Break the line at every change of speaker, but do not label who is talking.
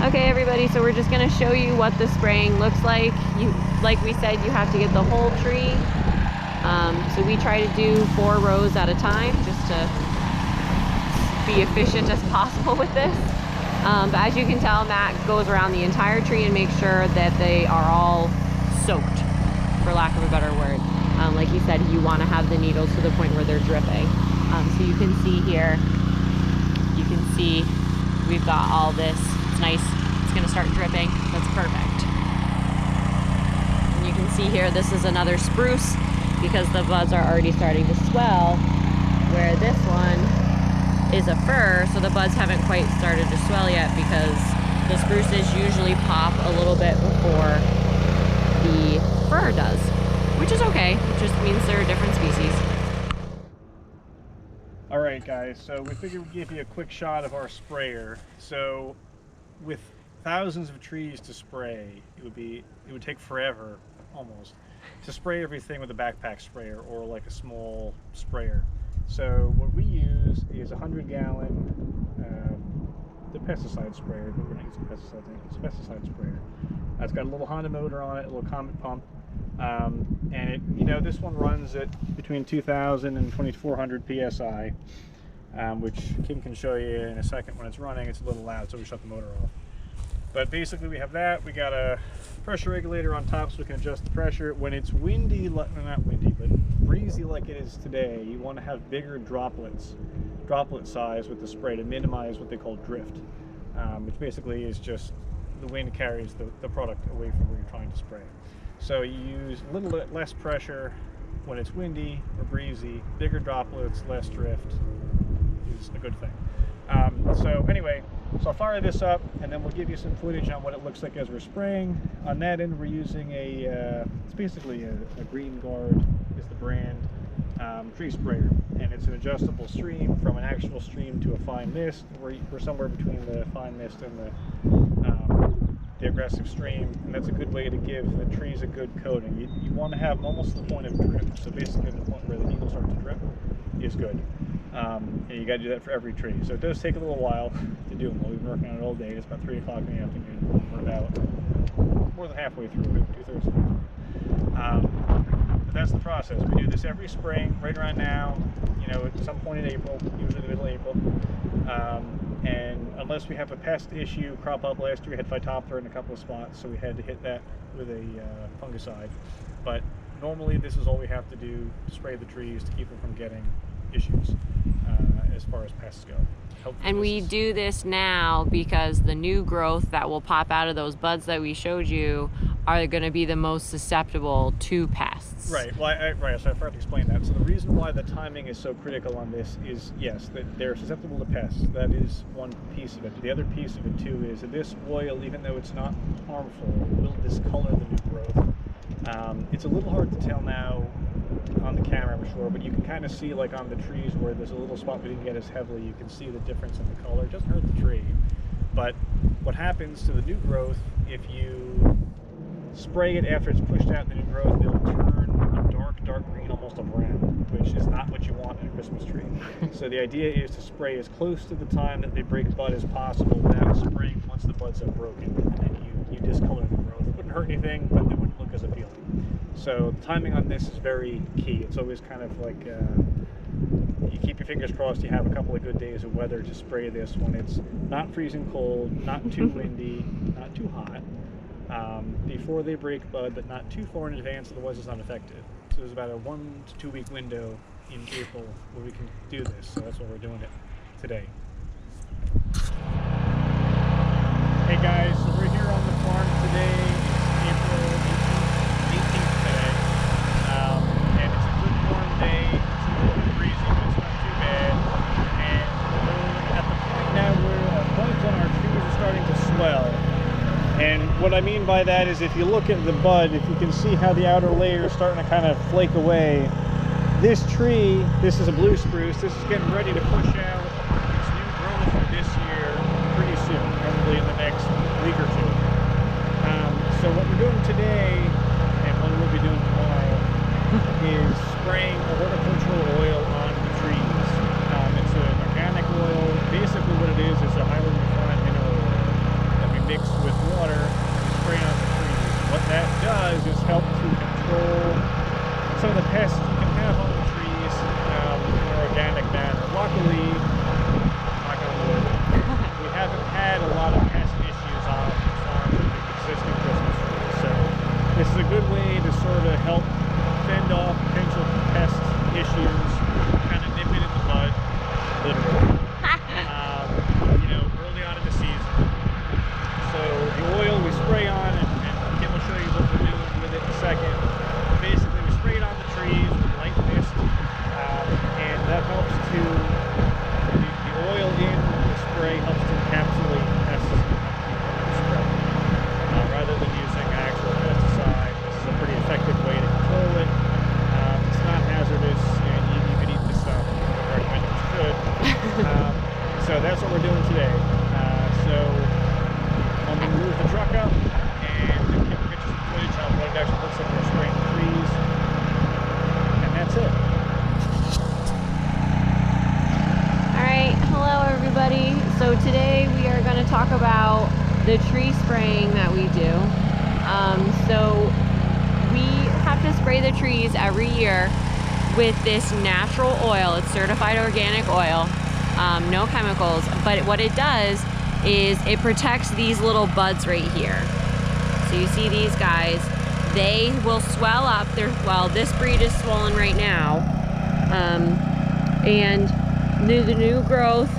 Okay, everybody, so we're just going to show you what the spraying looks like. Like we said, you have to get the whole tree. So we try to do 4 rows at a time just to be efficient as possible with this. But as you can tell, Matt goes around the entire tree and makes sure that they are all soaked, for lack of a better word. Like he said, you want to have the needles to the point where they're dripping. So you can see here, we've got all this. It's nice. It's going to start dripping. That's perfect. And you can see here, this is another spruce because the buds are already starting to swell, where this one is a fir, so the buds haven't quite started to swell yet because the spruces usually pop a little bit before the fir does, which is okay. It just means they're a different species.
All right, guys, so we figured we'd give you a quick shot of our sprayer. So with thousands of trees to spray, it would take forever almost to spray everything with a backpack sprayer or like a small sprayer. So what we use is a 100-gallon the pesticide sprayer, but we're not using pesticides anymore. It's a pesticide sprayer. It's got a little Honda motor on it, a little Comet pump, and it, this one runs at between 2,000 and 2,400 psi, which Kim can show you in a second. When it's running, it's a little loud, so we shut the motor off. But basically, we have that. We got a pressure regulator on top, so we can adjust the pressure. When it's windy, well, not windy, but breezy like it is today, you want to have bigger droplet size with the spray to minimize what they call drift, which basically is just the wind carries the product away from where you're trying to spray. So you use a little bit less pressure when it's windy or breezy. Bigger droplets, less drift is a good thing. So anyway, so I'll fire this up and then we'll give you some footage on what it looks like as we're spraying. On that end, we're using it's basically a Green Guard is the brand, tree sprayer, and it's an adjustable stream from an actual stream to a fine mist. We're somewhere between the fine mist and the aggressive stream, and that's a good way to give the trees a good coating. You want to have them almost to the point of drip, so basically the point where the needles start to drip is good. And you got to do that for every tree. So it does take a little while to do them. We've been working on it all day. It's about 3 o'clock in the afternoon. We're about more than halfway through, 2/3 of it. But that's the process. We do this every spring, right around now, at some point in April, usually the middle of April. And unless we have a pest issue crop up, last year we had Phytophthora in a couple of spots, so we had to hit that with a fungicide. But normally this is all we have to do to spray the trees to keep them from getting issues as far as pests go.
And we do this now because the new growth that will pop out of those buds that we showed you are going to be the most susceptible to pests.
Right. Well, right. So I forgot to explain that. So the reason why the timing is so critical on this is, yes, that they're susceptible to pests. That is one piece of it. The other piece of it too is that this oil, even though it's not harmful, will discolor the new growth. It's a little hard to tell now on the camera, I'm sure, but you can kind of see, like on the trees where there's a little spot we didn't get as heavily, you can see the difference in the color. It doesn't hurt the tree, but what happens to the new growth, if you spray it after it's pushed out in the new growth, it'll turn a dark green, almost a brown, which is not what you want in a Christmas tree. So the idea is to spray as close to the time that they break bud as possible without spraying once the buds have broken, and then you discolor the growth. It wouldn't hurt anything, but it wouldn't look as appealing. So the timing on this is very key. It's always kind of like you keep your fingers crossed you have a couple of good days of weather to spray this when it's not freezing cold, not too windy, not too hot, before they break bud, but not too far in advance, otherwise it's not effective. So there's about a 1 to 2 week window in April where we can do this, so that's why we're doing it today. Hey guys, so we're here on the farm today. It's April 18th today, and it's a good warm day. It's a little bit breezy, but it's not too bad. And we're at the point now where buds on our trees are starting to swell. And what I mean by that is if you look at the bud, if you can see how the outer layer is starting to kind of flake away, this tree, this is a blue spruce, this is getting ready to push out its new growth for this year pretty soon, probably in the next week or two. So what we're doing today, and what we'll be doing tomorrow, is spraying a horticultural oil on the trees. It's an organic oil. Basically what it is a highly refined mineral oil that we
So today we are going to talk about the tree spraying that we do. So we have to spray the trees every year with this natural oil. It's certified organic oil, no chemicals, but what it does is it protects these little buds right here. So you see these guys, they will swell up. Well, this breed is swollen right now, and the new growth